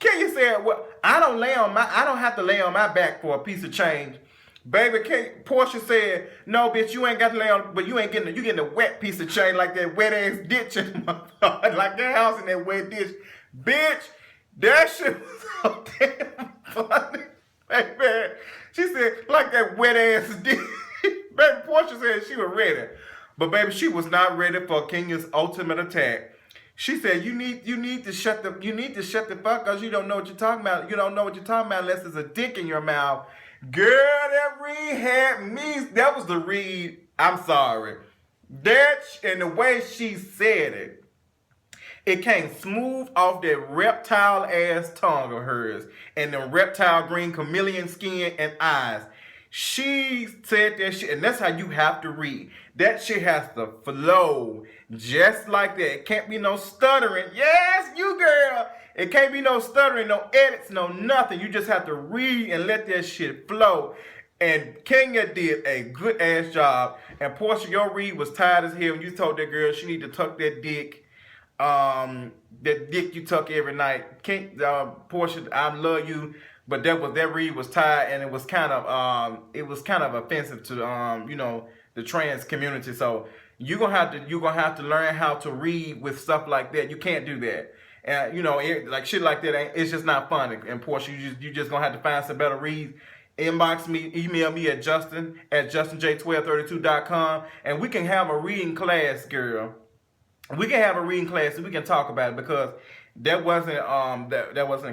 Kenya said, well, I don't have to lay on my back for a piece of change. Baby, Porsha said, no, bitch, you ain't got to lay on, but you getting a wet piece of change like that wet ass ditch in my like that house in that wet ditch. Bitch, that shit was so damn funny. Baby, she said, like that wet ass ditch. Baby, Porsha said she was ready. But baby, she was not ready for Kenya's ultimate attack. She said, you need to shut the fuck up, you don't know what you're talking about. You don't know what you're talking about unless there's a dick in your mouth. Girl, that read had me. That was the read. I'm sorry. That and the way she said it, it came smooth off that reptile ass tongue of hers and the reptile green chameleon skin and eyes. She said that shit, and that's how you have to read. That shit has to flow just like that. It can't be no stuttering. Yes, you girl. It can't be no stuttering, no edits, no nothing. You just have to read and let that shit flow. And Kenya did a good ass job. And Porsha, your read was tired as hell when you told that girl she need to tuck that dick. That dick you tuck every night. Porsha, I love you. But that read was tired, and it was kind of offensive to the trans community. So you're gonna have to learn how to read with stuff like that. You can't do that, and like shit like that. It's just not funny. And Porsha, you just gonna have to find some better reads. Inbox me, email me at justin@justinj1232.com, and we can have a reading class, girl. We can have a reading class and we can talk about it because that wasn't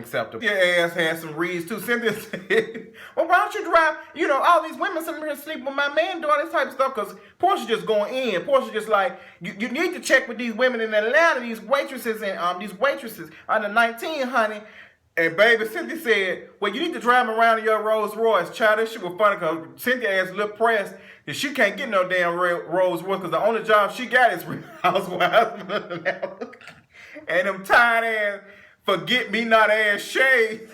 acceptable. Your ass had some reads too. Cynthia said, well, why don't you drive, all these women sitting here sleeping with my man doing this type of stuff, because Porsha just going in. Porsha just like, you need to check with these women in Atlanta, these waitresses under 19, honey. And baby, Cynthia said, well, you need to drive around in your Rolls Royce. Child, this shit was funny because Cynthia ass looked pressed that she can't get no damn Rolls Royce because the only job she got is Real Housewives. And them tired ass, forget me not ass shades.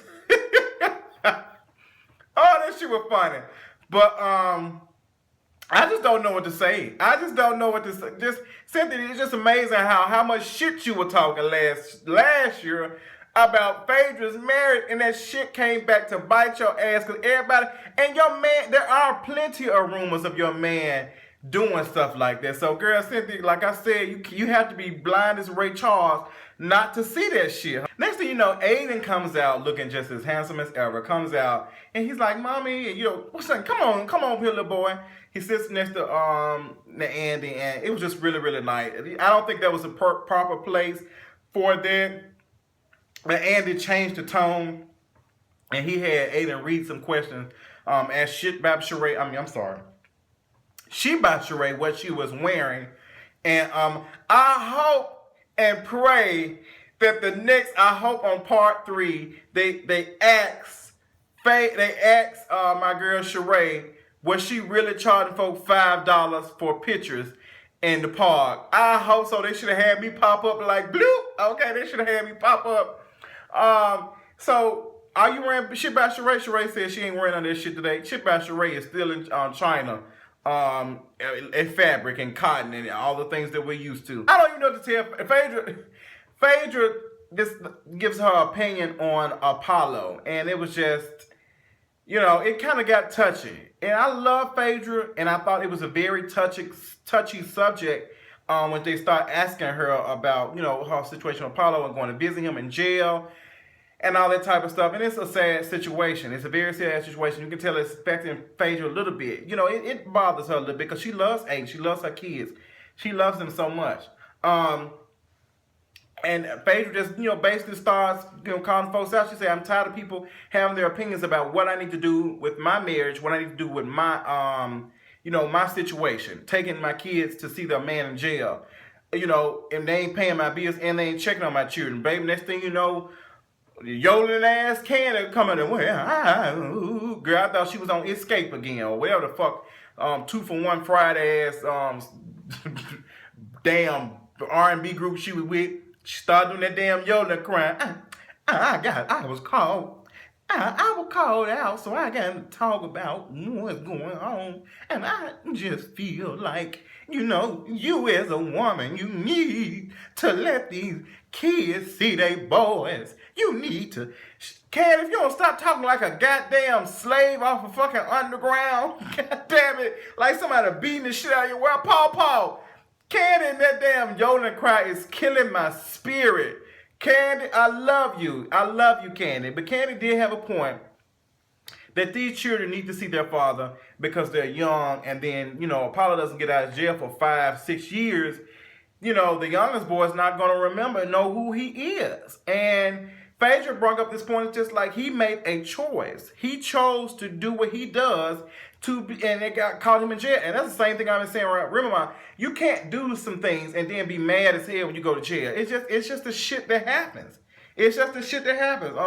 Oh, that shit was funny. But I just don't know what to say. Just Cynthia, it's just amazing how much shit you were talking last year about Phaedra's marriage, and that shit came back to bite your ass because everybody, and your man, there are plenty of rumors of your man doing stuff like that. So girl, Cynthia, like I said, you have to be blind as Ray Charles not to see that shit. Next thing you know, Aiden comes out looking just as handsome as ever, comes out, and he's like, mommy, what's up? Come on here, little boy. He sits next to Andy, and it was just really, really nice. I don't think that was a proper place for that. But Andy changed the tone, and he had Aiden read some questions. Asked shit about Sheree. She about Sheree, what she was wearing. And I hope and pray that I hope on part 3, they ask my girl Sheree, was she really charging folks $5 for pictures in the park? I hope so. They should have had me pop up like bloop. Okay, they should have had me pop up. So are you wearing shit by Sheree? Sheree said she ain't wearing none of this shit today. Shit by Sheree is still in China. And fabric and cotton and all the things that we're used to. I don't even know what to tell. Phaedra just gives her opinion on Apollo, and it was just, it kind of got touchy. And I love Phaedra, and I thought it was a very touchy subject when they start asking her about, her situation with Apollo and going to visit him in jail and all that type of stuff. And it's a sad situation. It's a very sad situation. You can tell it's affecting Phaedra a little bit. It bothers her a little bit because she loves Aiden. She loves her kids. She loves them so much. And Phaedra just, basically starts, calling folks out. She said, I'm tired of people having their opinions about what I need to do with my marriage, what I need to do with my, my situation. Taking my kids to see their man in jail. And they ain't paying my bills and they ain't checking on my children. Baby, next thing you know, yodeling ass Kandi coming in. Well, girl, I thought she was on Escape again or whatever the fuck. 2-for-1 Friday ass damn R&B group she was with. She started doing that damn yodeling crying. I was called out, so I got to talk about what's going on. And I just feel like, you as a woman, you need to let these kids see they boys You need to. Kandi, if you don't stop talking like a goddamn slave off of fucking underground, god damn it, like somebody beating the shit out of you. Well, Paul, Kandi and that damn yodeling cry is killing my spirit. Kandi, I love you, Kandi. But Kandi did have a point that these children need to see their father because they're young, and then, you know, Apollo doesn't get out of jail for 5-6 years. You know, the youngest boy is not going to remember and know who he is. And Phaedra brought up this point, it's just like he made a choice. He chose to do what he does and it caught him in jail. And that's the same thing I've been saying right. Remember, you can't do some things and then be mad as hell when you go to jail. It's just the shit that happens. It's just the shit that happens.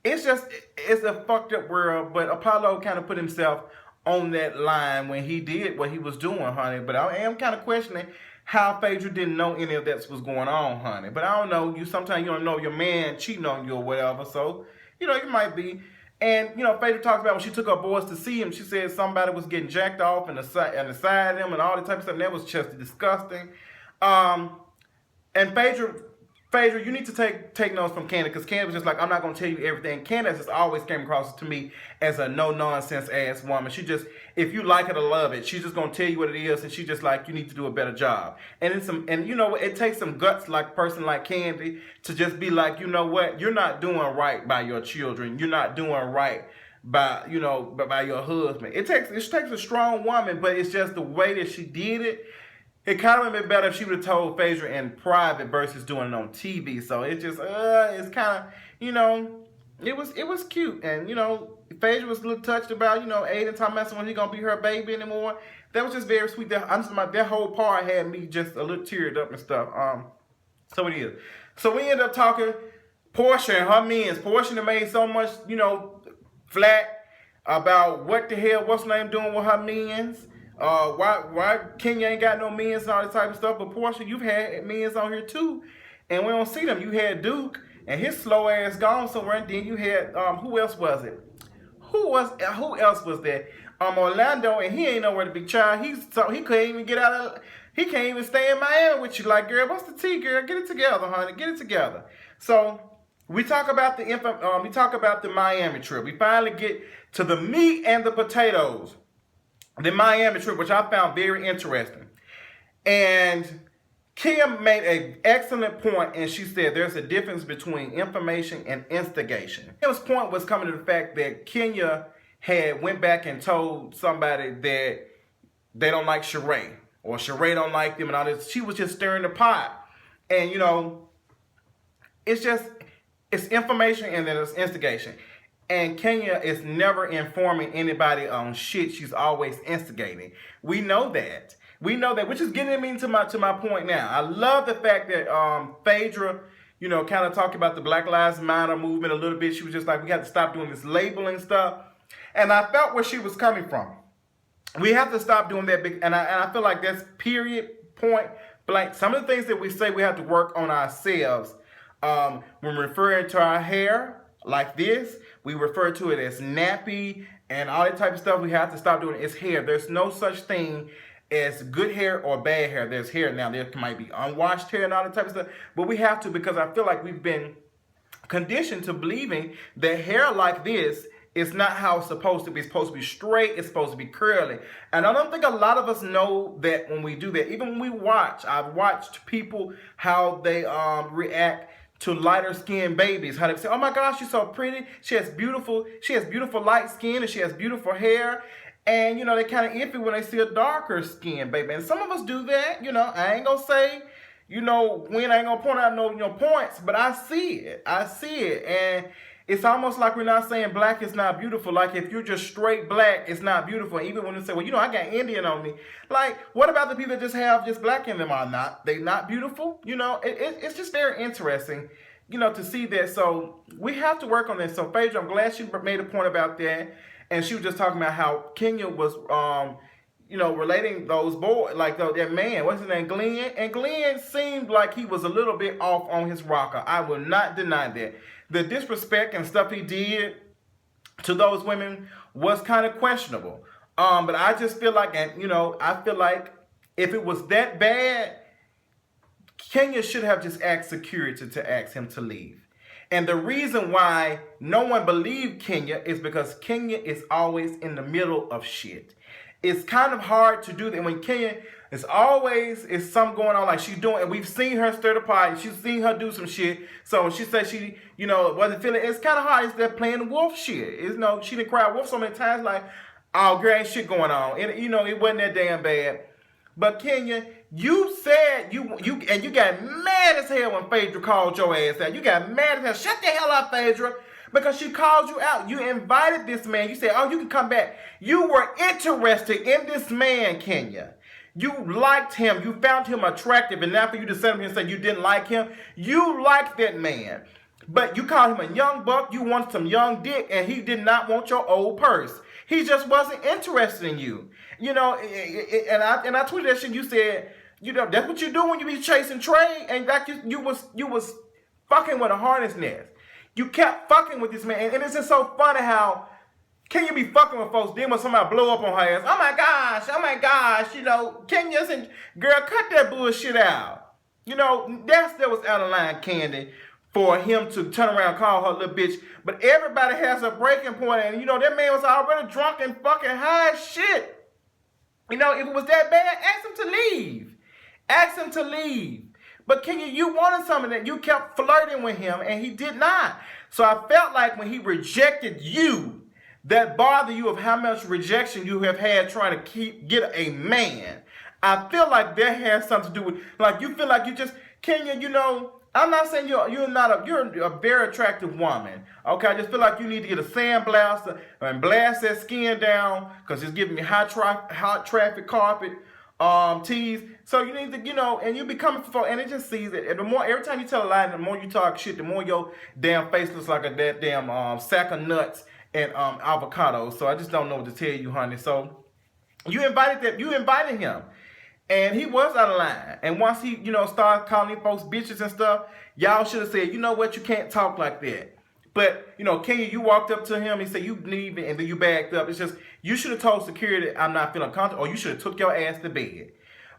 It's a fucked up world, but Apollo kind of put himself on that line when he did what he was doing, honey. But I am kind of questioning how Phaedra didn't know any of that was going on, honey. But I don't know. Sometimes you don't know your man cheating on you or whatever. So, you know, you might be. And, you know, Phaedra talks about when she took her boys to see him, she said somebody was getting jacked off and the side of him and all that type of stuff. And that was just disgusting. And Phaedra, you need to take notes from Kandi, because Kandi was just like, I'm not going to tell you everything. Kandi just always came across to me as a no-nonsense ass woman. She just, if you like it or love it, she's just going to tell you what it is, and she's just like, you need to do a better job. And you know, it takes some guts like a person like Kandi to just be like, you know what, you're not doing right by your children. You're not doing right by, you know, by your husband. It takes a strong woman, but it's just the way that she did it. It kind of would have been better if she would have told Phaedra in private versus doing it on TV. So it just, it's kind of, you know, it was cute. And, you know, Phaedra was a little touched about, you know, Aiden talking about when he going to be her baby anymore. That was just very sweet. That whole part had me just a little teared up and stuff. So it is. So we end up talking Porsha and her mans. Porsha done made so much, you know, flack about what the hell, what's her name doing with her mans. Why Kenya ain't got no mens and all this type of stuff, but Porsha, you've had mens on here too, and we don't see them. You had Duke and his slow ass gone somewhere, and then you had who else was it? Who else was there? Orlando, and he ain't nowhere to be child. He couldn't even get out of. He can't even stay in Miami with you. Like, girl, what's the tea, girl? Get it together, honey. Get it together. So we talk about the Miami trip. We finally get to the meat and the potatoes. The Miami trip, which I found very interesting. And Kim made an excellent point, and she said there's a difference between information and instigation. Kim's point was coming to the fact that Kenya had went back and told somebody that they don't like Sheree, or Sheree don't like them and all this. She was just stirring the pot. And, you know, it's information and then it's instigation. And Kenya is never informing anybody on shit. She's always instigating. We know that. Which is getting me to my point now. I love the fact that Phaedra, you know, kind of talked about the Black Lives Matter movement a little bit. She was just like, we got to stop doing this labeling stuff. And I felt where she was coming from. We have to stop doing that. And I feel like that's period, point blank. Some of the things that we say we have to work on ourselves when referring to our hair like this. We refer to it as nappy and all that type of stuff. We have to stop doing it. It's hair. There's no such thing as good hair or bad hair. There's hair. Now, there might be unwashed hair and all that type of stuff. But we have to, because I feel like we've been conditioned to believing that hair like this is not how it's supposed to be. It's supposed to be straight. It's supposed to be curly. And I don't think a lot of us know that when we do that. Even when we watch, I've watched people, how they react to lighter skinned babies, how they say, oh my gosh, she's so pretty, she has beautiful light skin, and she has beautiful hair. And, you know, they kind of iffy when they see a darker skinned baby. And some of us do that, you know. I ain't gonna say, you know, when I ain't gonna point out no points, but I see it. And it's almost like we're not saying black is not beautiful. Like, if you're just straight black, it's not beautiful. Even when you say, well, you know, I got Indian on me. Like, what about the people that just have just black in them? They not beautiful? You know, it's just very interesting, you know, to see that. So we have to work on this. So Phaedra, I'm glad she made a point about that. And she was just talking about how Kenya was, you know, relating those boys, like that man, what's his name, Glenn? And Glenn seemed like he was a little bit off on his rocker. I will not deny that. The disrespect and stuff he did to those women was kind of questionable. But I just feel like, and you know, I feel like if it was that bad, Kenya should have just asked security to ask him to leave. And the reason why no one believed Kenya is because Kenya is always in the middle of shit. It's kind of hard to do that when Kenya is always something going on like she's doing, and we've seen her stir the pot, and she's seen her do some shit. So when she said she, wasn't feeling, it's kind of hard. It's that playing wolf shit. It's, she done cried wolf so many times like, oh, girl, ain't shit going on. And, it wasn't that damn bad. But Kenya, you said you got mad as hell when Phaedra called your ass out. You got mad as hell. Shut the hell up, Phaedra. Because she called you out. You invited this man. You said, oh, you can come back. You were interested in this man, Kenya. You liked him. You found him attractive. And now for you to sit up here and say you didn't like him, you liked that man. But you called him a young buck. You wanted some young dick. And he did not want your old purse. He just wasn't interested in you. And I tweeted that shit. You said, that's what you do when you be chasing Trey. And like you was fucking with a hornet's nest. You kept fucking with this man. And it's just so funny how can you be fucking with folks, then when somebody blow up on her ass, oh my gosh, Kenya said, girl, cut that bullshit out. That was out of line, Kandi, for him to turn around and call her little bitch. But everybody has a breaking point, and that man was already drunk and fucking high as shit. If it was that bad, ask him to leave. Ask him to leave. But Kenya, you wanted something that you kept flirting with him, and he did not. So I felt like when he rejected you, that bothered you of how much rejection you have had trying to get a man. I feel like that has something to do with, like, you feel like you just, Kenya, I'm not saying you're a very attractive woman. Okay, I just feel like you need to get a sandblaster and blast that skin down because it's giving me hot traffic carpet tease. So you need to, and you be coming for, and it just sees it. And the more, every time you tell a lie, the more you talk shit, the more your damn face looks like that damn sack of nuts and avocados. So I just don't know what to tell you, honey. So you invited him. And he was out of line. And once he, started calling folks bitches and stuff, y'all should have said, you know what, you can't talk like that. But, Kenya, you walked up to him, he said, you leave it, and then you backed up. It's just, you should have told security, I'm not feeling comfortable, or you should have took your ass to bed.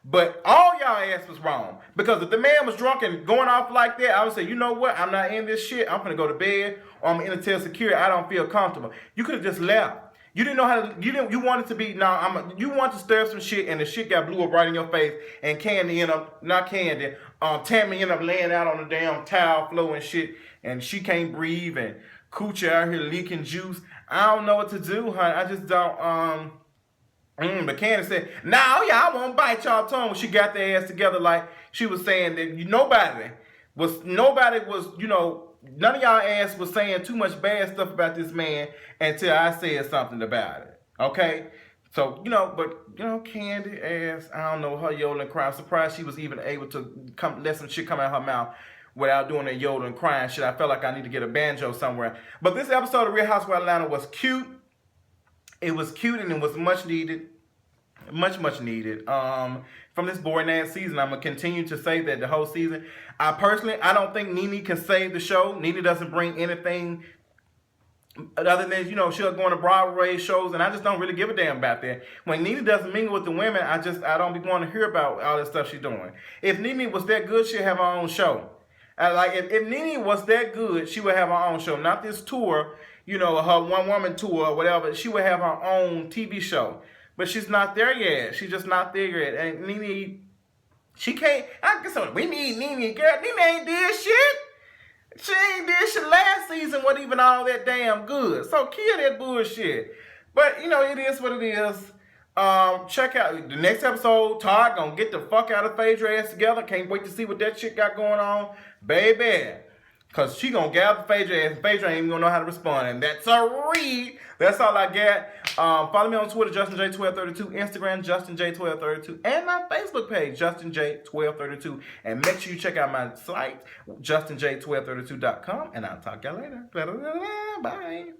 But all y'all ass was wrong. Because if the man was drunk and going off like that, I would say, you know what, I'm not in this shit, I'm gonna go to bed, or I'm gonna tell security I don't feel comfortable. You could have just left. You didn't know how to, you wanted to be, you wanted to stir up some shit, and the shit got blew up right in your face, and Tammy ended up laying out on the damn tile floor and shit, and she can't breathe, and Coochie out here leaking juice. I don't know what to do, honey. I just don't, but Kandi said, no, yeah, I won't bite y'all tongue when she got their ass together, like she was saying that nobody was, none of y'all ass was saying too much bad stuff about this man until I said something about it. Okay? So, Kandi ass, I don't know, her yodeling crying. I'm surprised she was even able to let some shit come out of her mouth without doing that yodeling crying shit. I felt like I need to get a banjo somewhere. But this episode of Real Housewives of Atlanta was cute. It was cute and it was much needed. Much needed. From this boring ass season, I'm gonna continue to say that the whole season. I don't think Nene can save the show. Nene doesn't bring anything other than, she'll go on to Broadway shows, and I just don't really give a damn about that. When Nene doesn't mingle with the women, I don't be wanting to hear about all that stuff she's doing. If Nene was that good, she'd have her own show. If Nene was that good, she would have her own show. Not this tour, her one-woman tour or whatever. She would have her own TV show. But she's not there yet. She's just not there yet. And Nene, she can't. We need Nene, girl. Nene ain't did shit. She ain't did shit last season. Wasn't even all that damn good. So kill that bullshit. But it is what it is. Check out the next episode. Todd gonna get the fuck out of Phaedra ass together. Can't wait to see what that shit got going on, baby. Cause she gonna gather Phaedra ass, and Phaedra ain't even gonna know how to respond. And that's a read. That's all I got. Follow me on Twitter, JustinJ1232, Instagram, JustinJ1232, and my Facebook page, JustinJ1232. And make sure you check out my site, JustinJ1232.com. And I'll talk to y'all later. Bye.